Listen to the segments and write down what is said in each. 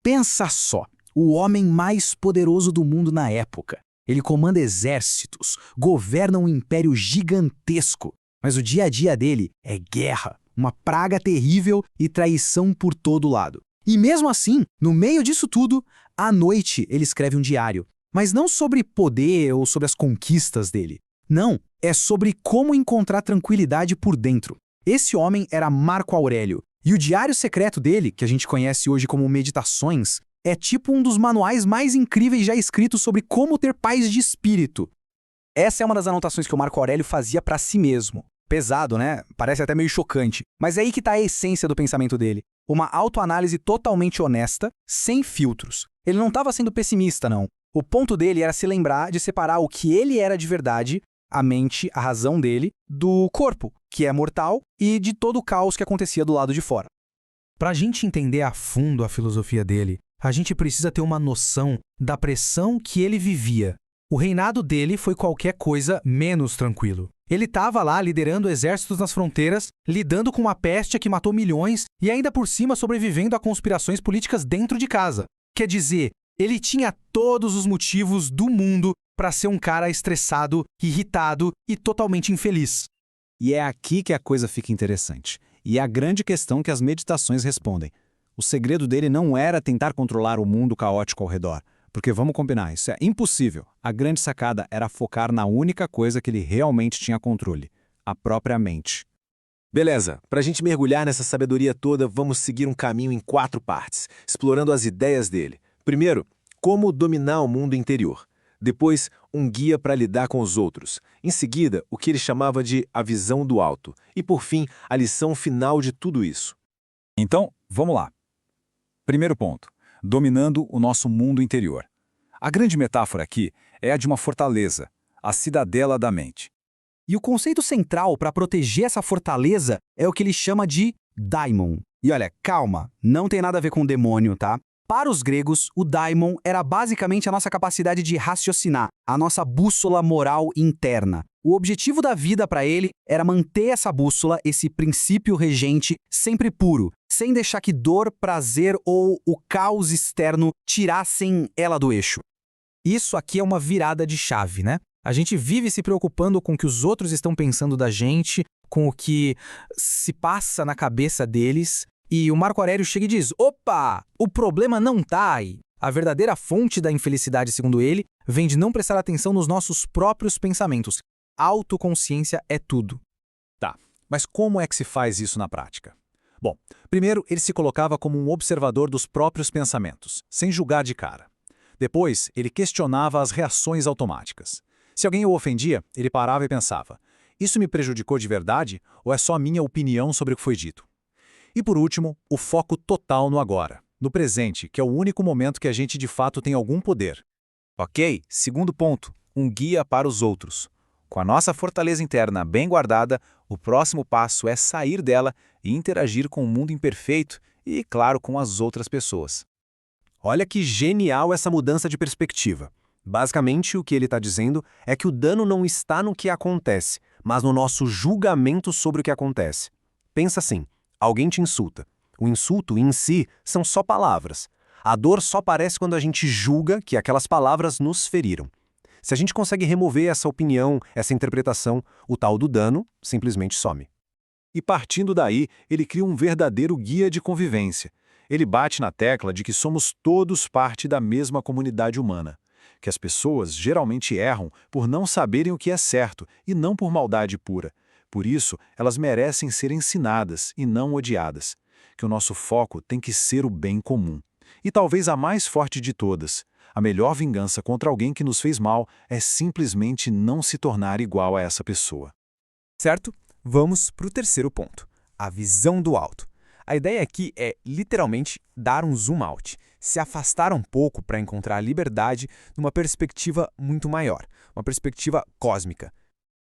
Pensa só, o homem mais poderoso do mundo na época. Ele comanda exércitos, governa um império gigantesco, mas o dia a dia dele é guerra, uma praga terrível e traição por todo lado. E mesmo assim, no meio disso tudo, à noite ele escreve um diário, mas não sobre poder ou sobre as conquistas dele. Não, é sobre como encontrar tranquilidade por dentro. Esse homem era Marco Aurélio, e o diário secreto dele, que a gente conhece hoje como Meditações, é tipo um dos manuais mais incríveis já escritos sobre como ter paz de espírito. Essa é uma das anotações que o Marco Aurélio fazia para si mesmo. Pesado, né? Parece até meio chocante. Mas é aí que está a essência do pensamento dele. Uma autoanálise totalmente honesta, sem filtros. Ele não estava sendo pessimista, não. O ponto dele era se lembrar de separar o que ele era de verdade, a mente, a razão dele, do corpo, que é mortal, e de todo o caos que acontecia do lado de fora. Para a gente entender a fundo a filosofia dele, a gente precisa ter uma noção da pressão que ele vivia. O reinado dele foi qualquer coisa menos tranquilo. Ele estava lá liderando exércitos nas fronteiras, lidando com uma peste que matou milhões e ainda por cima sobrevivendo a conspirações políticas dentro de casa. Quer dizer, ele tinha todos os motivos do mundo para ser um cara estressado, irritado e totalmente infeliz. E é aqui que a coisa fica interessante. E é a grande questão que as meditações respondem. O segredo dele não era tentar controlar o mundo caótico ao redor. Porque vamos combinar, isso é impossível. A grande sacada era focar na única coisa que ele realmente tinha controle. A própria mente. Beleza, para a gente mergulhar nessa sabedoria toda, vamos seguir um caminho em 4 partes, explorando as ideias dele. Primeiro, como dominar o mundo interior. Depois, um guia para lidar com os outros. Em seguida, o que ele chamava de a visão do alto. E, por fim, a lição final de tudo isso. Então, vamos lá. Primeiro ponto. Dominando o nosso mundo interior. A grande metáfora aqui é a de uma fortaleza, a cidadela da mente. E o conceito central para proteger essa fortaleza é o que ele chama de daimon. E olha, calma, não tem nada a ver com demônio, tá? Para os gregos, o daimon era basicamente a nossa capacidade de raciocinar, a nossa bússola moral interna. O objetivo da vida para ele era manter essa bússola, esse princípio regente, sempre puro, sem deixar que dor, prazer ou o caos externo tirassem ela do eixo. Isso aqui é uma virada de chave, né? A gente vive se preocupando com o que os outros estão pensando da gente, com o que se passa na cabeça deles, e o Marco Aurélio chega e diz: opa, o problema não tá aí. A verdadeira fonte da infelicidade, segundo ele, vem de não prestar atenção nos nossos próprios pensamentos. Autoconsciência é tudo. Tá, mas como é que se faz isso na prática? Bom, primeiro ele se colocava como um observador dos próprios pensamentos, sem julgar de cara. Depois, ele questionava as reações automáticas. Se alguém o ofendia, ele parava e pensava: isso me prejudicou de verdade ou é só minha opinião sobre o que foi dito? E por último, o foco total no agora, no presente, que é o único momento que a gente de fato tem algum poder. Ok, segundo ponto, um guia para os outros. Com a nossa fortaleza interna bem guardada, o próximo passo é sair dela e interagir com o mundo imperfeito e, claro, com as outras pessoas. Olha que genial essa mudança de perspectiva. Basicamente, o que ele está dizendo é que o dano não está no que acontece, mas no nosso julgamento sobre o que acontece. Pensa assim, alguém te insulta. O insulto em si são só palavras. A dor só aparece quando a gente julga que aquelas palavras nos feriram. Se a gente consegue remover essa opinião, essa interpretação, o tal do dano simplesmente some. E partindo daí, ele cria um verdadeiro guia de convivência. Ele bate na tecla de que somos todos parte da mesma comunidade humana, que as pessoas geralmente erram por não saberem o que é certo e não por maldade pura. Por isso, elas merecem ser ensinadas e não odiadas, que o nosso foco tem que ser o bem comum. E talvez a mais forte de todas, a melhor vingança contra alguém que nos fez mal é simplesmente não se tornar igual a essa pessoa. Certo? Vamos para o terceiro ponto, a visão do alto. A ideia aqui é, literalmente, dar um zoom out, se afastar um pouco para encontrar a liberdade numa perspectiva muito maior, uma perspectiva cósmica.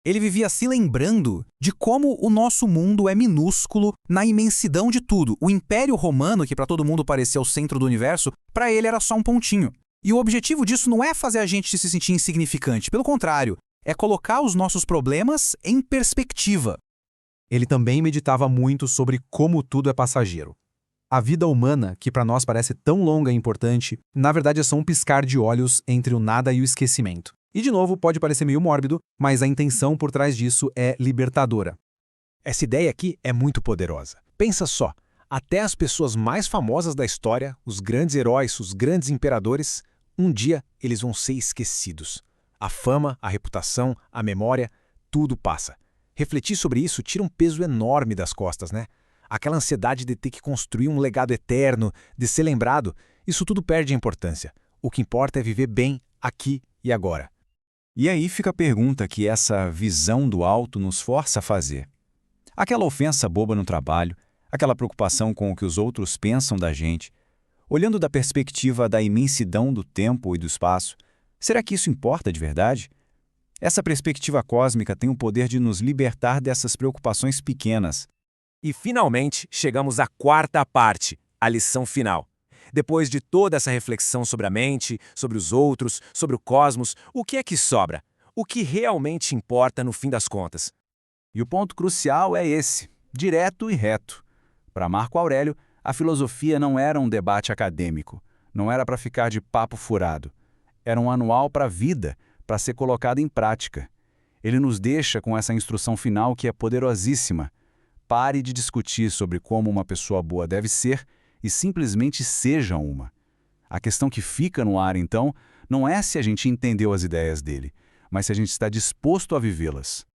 Ele vivia se lembrando de como o nosso mundo é minúsculo na imensidão de tudo. O Império Romano, que para todo mundo parecia o centro do universo, para ele era só um pontinho. E o objetivo disso não é fazer a gente se sentir insignificante, pelo contrário, é colocar os nossos problemas em perspectiva. Ele também meditava muito sobre como tudo é passageiro. A vida humana, que para nós parece tão longa e importante, na verdade é só um piscar de olhos entre o nada e o esquecimento. E de novo, pode parecer meio mórbido, mas a intenção por trás disso é libertadora. Essa ideia aqui é muito poderosa. Pensa só, até as pessoas mais famosas da história, os grandes heróis, os grandes imperadores, um dia eles vão ser esquecidos. A fama, a reputação, a memória, tudo passa. Refletir sobre isso tira um peso enorme das costas, né? Aquela ansiedade de ter que construir um legado eterno, de ser lembrado, isso tudo perde a importância. O que importa é viver bem aqui e agora. E aí fica a pergunta que essa visão do alto nos força a fazer. Aquela ofensa boba no trabalho, aquela preocupação com o que os outros pensam da gente, olhando da perspectiva da imensidão do tempo e do espaço, será que isso importa de verdade? Essa perspectiva cósmica tem o poder de nos libertar dessas preocupações pequenas. E finalmente chegamos à quarta parte, a lição final. Depois de toda essa reflexão sobre a mente, sobre os outros, sobre o cosmos, o que é que sobra? O que realmente importa no fim das contas? E o ponto crucial é esse, direto e reto. Para Marco Aurélio, a filosofia não era um debate acadêmico, não era para ficar de papo furado. Era um manual para a vida, para ser colocado em prática. Ele nos deixa com essa instrução final que é poderosíssima. Pare de discutir sobre como uma pessoa boa deve ser e simplesmente seja uma. A questão que fica no ar, então, não é se a gente entendeu as ideias dele, mas se a gente está disposto a vivê-las.